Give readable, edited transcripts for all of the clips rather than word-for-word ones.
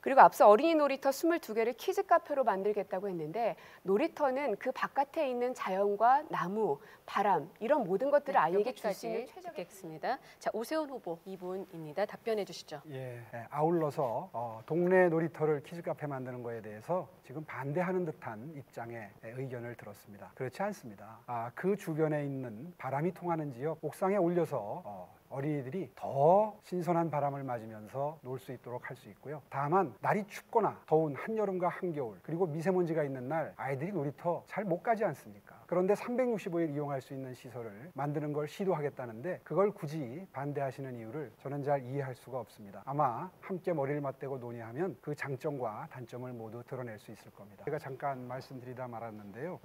그리고 앞서 어린이 놀이터 22개를 키즈 카페로 만들겠다고 했는데 놀이터는 그 바깥에 있는 자연과 나무, 바람 이런 모든 것들을 아이에게 줄 수 있는 최적이겠습니다. 자, 오세훈 후보 이분입니다. 답변해 주시죠. 예, 아울러서 동네 놀이터를 키즈 카페 만드는 거에 대해서 지금 반대하는 듯한 입장의 의견을 들었습니다. 그렇지 않습니다. 그 주변에 있는 바람이 통하는 지역 옥상에 올려서 어린이들이 더 신선한 바람을 맞으면서 놀 수 있도록 할 수 있고요. 다만 날이 춥거나 더운 한여름과 한겨울 그리고 미세먼지가 있는 날 아이들이 놀이터 잘 못 가지 않습니까? 그런데 365일 이용할 수 있는 시설을 만드는 걸 시도하겠다는데 그걸 굳이 반대하시는 이유를 저는 잘 이해할 수가 없습니다. 아마 함께 머리를 맞대고 논의하면 그 장점과 단점을 모두 드러낼 수 있을 겁니다. 제가 잠깐 말씀드리다 말았는데요.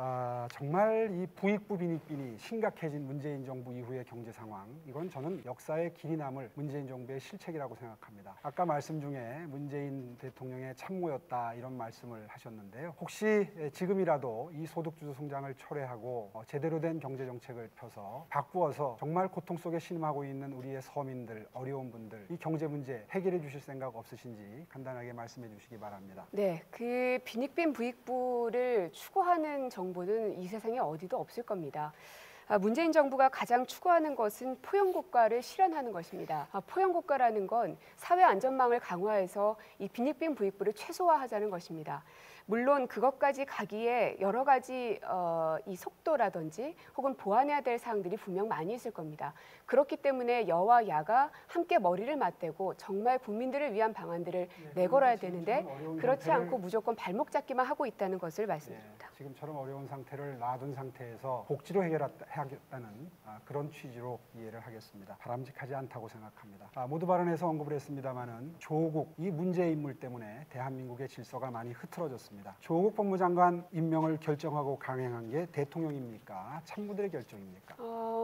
정말 이 부익부 빈익빈이 심각해진 문재인 정부 이후의 경제 상황 이건 저는 역사의 길이 남을 문재인 정부의 실책이라고 생각합니다. 아까 말씀 중에 문재인 대통령의 참모였다 이런 말씀을 하셨는데요. 혹시 지금이라도 이 소득주도 성장을 철회하고 제대로 된 경제 정책을 펴서 바꾸어서 정말 고통 속에 신음하고 있는 우리의 서민들, 어려운 분들 이 경제 문제 해결해 주실 생각 없으신지 간단하게 말씀해 주시기 바랍니다. 네, 그 빈익빈 부익부를 추구하는 정부는 이 세상에 어디도 없을 겁니다. 문재인 정부가 가장 추구하는 것은 포용국가를 실현하는 것입니다. 포용국가라는 건 사회 안전망을 강화해서 이 빈익빈 부익부를 최소화하자는 것입니다. 물론 그것까지 가기에 여러 가지 이 속도라든지 혹은 보완해야 될 사항들이 분명 많이 있을 겁니다. 그렇기 때문에 여와 야가 함께 머리를 맞대고 정말 국민들을 위한 방안들을 내걸어야 되는데 그렇지 않고 무조건 발목 잡기만 하고 있다는 것을 말씀드립니다. 지금처럼 어려운 상태를 놔둔 상태에서 복지로 해결하겠다는 그런 취지로 이해를 하겠습니다. 바람직하지 않다고 생각합니다. 모두 발언에서 언급을 했습니다마는 조국 이 문제 인물 때문에 대한민국의 질서가 많이 흐트러졌습니다. 조국 법무장관 임명을 결정하고 강행한 게 대통령입니까? 참모들의 결정입니까?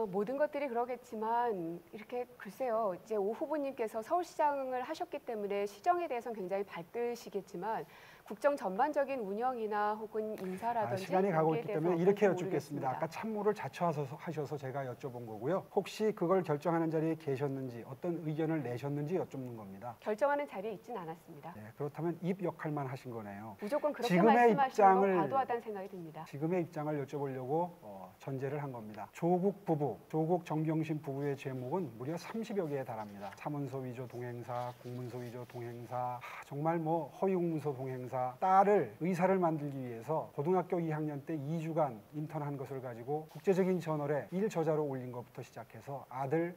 모든 것들이 그러겠지만 이렇게 글쎄요. 이제 오 후보님께서 서울시장을 하셨기 때문에 시정에 대해서는 굉장히 발뜨시겠지만 국정 전반적인 운영이나 혹은 인사라든지 시간이 가고 있기 때문에 이렇게 여쭙겠습니다. 모르겠습니다. 아까 참모를 자처하셔서 제가 여쭤본 거고요. 혹시 그걸 결정하는 자리에 계셨는지 어떤 의견을 내셨는지 여쭙는 겁니다. 결정하는 자리에 있진 않았습니다. 네, 그렇다면 입 역할만 하신 거네요. 무조건 그렇게 지금의 말씀하시는 건 과도하다는 생각이 듭니다. 지금의 입장을 여쭤보려고 전제를 한 겁니다. 조국 부부, 조국 정경심 부부의 죄목은 무려 30여 개에 달합니다. 사문서 위조 동행사, 공문서 위조 동행사, 정말 허위 공문서 동행사, 딸을 의사를 만들기 위해서 고등학교 2학년 때 2주간 인턴한 것을 가지고 국제적인 저널에 일저자로 올린 것부터 시작해서 아들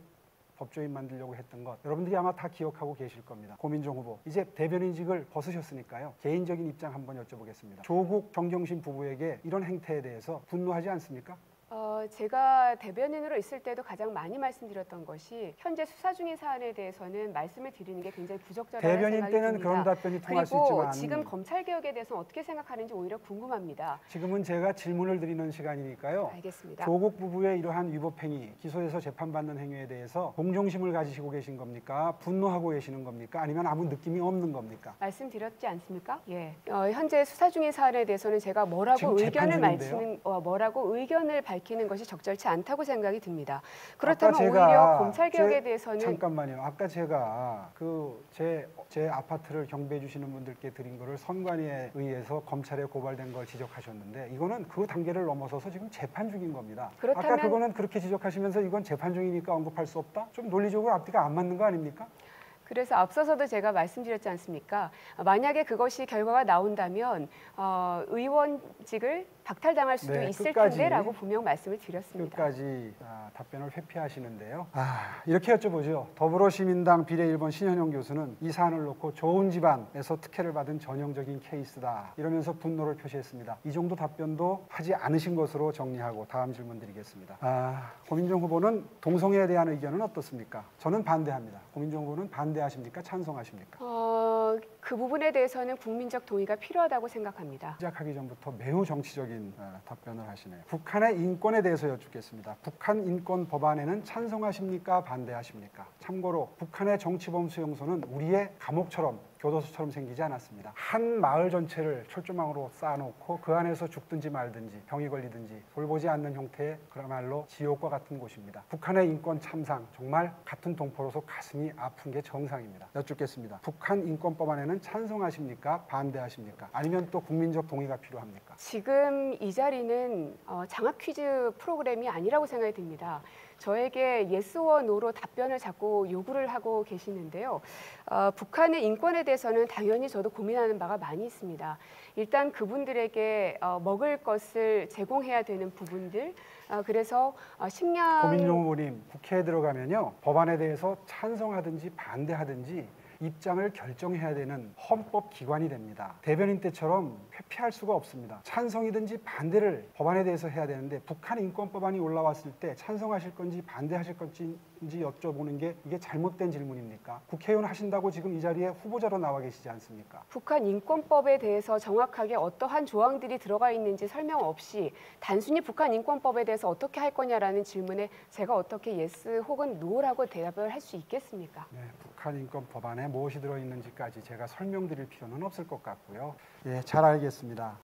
법조인 만들려고 했던 것 여러분들이 아마 다 기억하고 계실 겁니다. 고민정 후보 이제 대변인직을 벗으셨으니까요. 개인적인 입장 한번 여쭤보겠습니다. 조국 정경심 부부에게 이런 행태에 대해서 분노하지 않습니까? 제가 대변인으로 있을 때도 가장 많이 말씀드렸던 것이 현재 수사 중인 사안에 대해서는 말씀을 드리는 게 굉장히 부적절하다는 대변인 생각이 때는 듭니다. 그런 답변이 통할 수 그리고 있지만 지금 검찰개혁에 대해서는 어떻게 생각하는지 오히려 궁금합니다. 지금은 제가 질문을 드리는 시간이니까요. 알겠습니다. 조국 부부의 이러한 위법행위, 기소해서 재판받는 행위에 대해서 공정심을 가지시고 계신 겁니까? 분노하고 계시는 겁니까? 아니면 아무 느낌이 없는 겁니까? 말씀드렸지 않습니까? 예. 현재 수사 중인 사안에 대해서는 제가 뭐라고 의견을 밝히는 것이 적절치 않다고 생각이 듭니다. 그렇다면 오히려 검찰개혁에 대해서는 잠깐만요. 아까 제가 제 아파트를 경비해 주시는 분들께 드린 거를 선관위에 의해서 검찰에 고발된 걸 지적하셨는데 이거는 그 단계를 넘어서서 지금 재판 중인 겁니다. 아까 그거는 그렇게 지적하시면서 이건 재판 중이니까 언급할 수 없다? 좀 논리적으로 앞뒤가 안 맞는 거 아닙니까? 그래서 앞서서도 제가 말씀드렸지 않습니까? 만약에 그것이 결과가 나온다면 의원직을 박탈당할 수도 있을 텐데라고 분명 말씀을 드렸습니다. 끝까지 답변을 회피하시는데요. 이렇게 여쭤보죠. 더불어시민당 비례 1번 신현영 교수는 이 사안을 놓고 좋은 집안에서 특혜를 받은 전형적인 케이스다. 이러면서 분노를 표시했습니다. 이 정도 답변도 하지 않으신 것으로 정리하고 다음 질문 드리겠습니다. 고민정 후보는 동성애에 대한 의견은 어떻습니까? 저는 반대합니다. 고민정 후보는 반대하십니까? 찬성하십니까? 그 부분에 대해서는 국민적 동의가 필요하다고 생각합니다. 시작하기 전부터 매우 정치적인 답변을 하시네요. 북한의 인권에 대해서 여쭙겠습니다. 북한 인권 법안에는 찬성하십니까? 반대하십니까? 참고로 북한의 정치범 수용소는 우리의 감옥처럼 교도소처럼 생기지 않았습니다. 한 마을 전체를 철조망으로 쌓아놓고 그 안에서 죽든지 말든지 병이 걸리든지 돌보지 않는 형태의 그야말로 지옥과 같은 곳입니다. 북한의 인권 참상 정말 같은 동포로서 가슴이 아픈 게 정상입니다. 여쭙겠습니다. 북한 인권 법안에는 법안에는 찬성하십니까? 반대하십니까? 아니면 또 국민적 동의가 필요합니까? 지금 이 자리는 장학 퀴즈 프로그램이 아니라고 생각이 듭니다. 저에게 예스와 노로 답변을 자꾸 요구를 하고 계시는데요. 북한의 인권에 대해서는 당연히 저도 고민하는 바가 많이 있습니다. 일단 그분들에게 먹을 것을 제공해야 되는 부분들, 그래서 식량 고민용 후보님, 국회에 들어가면요, 법안에 대해서 찬성하든지 반대하든지 입장을 결정해야 되는 헌법 기관이 됩니다. 대변인 때처럼 회피할 수가 없습니다. 찬성이든지 반대를 법안에 대해서 해야 되는데 북한 인권법안이 올라왔을 때 찬성하실 건지 반대하실 건지 여쭤보는 게 이게 잘못된 질문입니까? 국회의원 하신다고 지금 이 자리에 후보자로 나와 계시지 않습니까? 북한 인권법에 대해서 정확하게 어떠한 조항들이 들어가 있는지 설명 없이 단순히 북한 인권법에 대해서 어떻게 할 거냐라는 질문에 제가 어떻게 예스 혹은 노라고 대답을 할 수 있겠습니까? 네, 북한 인권 법안에 무엇이 들어있는지까지 제가 설명드릴 필요는 없을 것 같고요. 예, 잘 알겠습니다.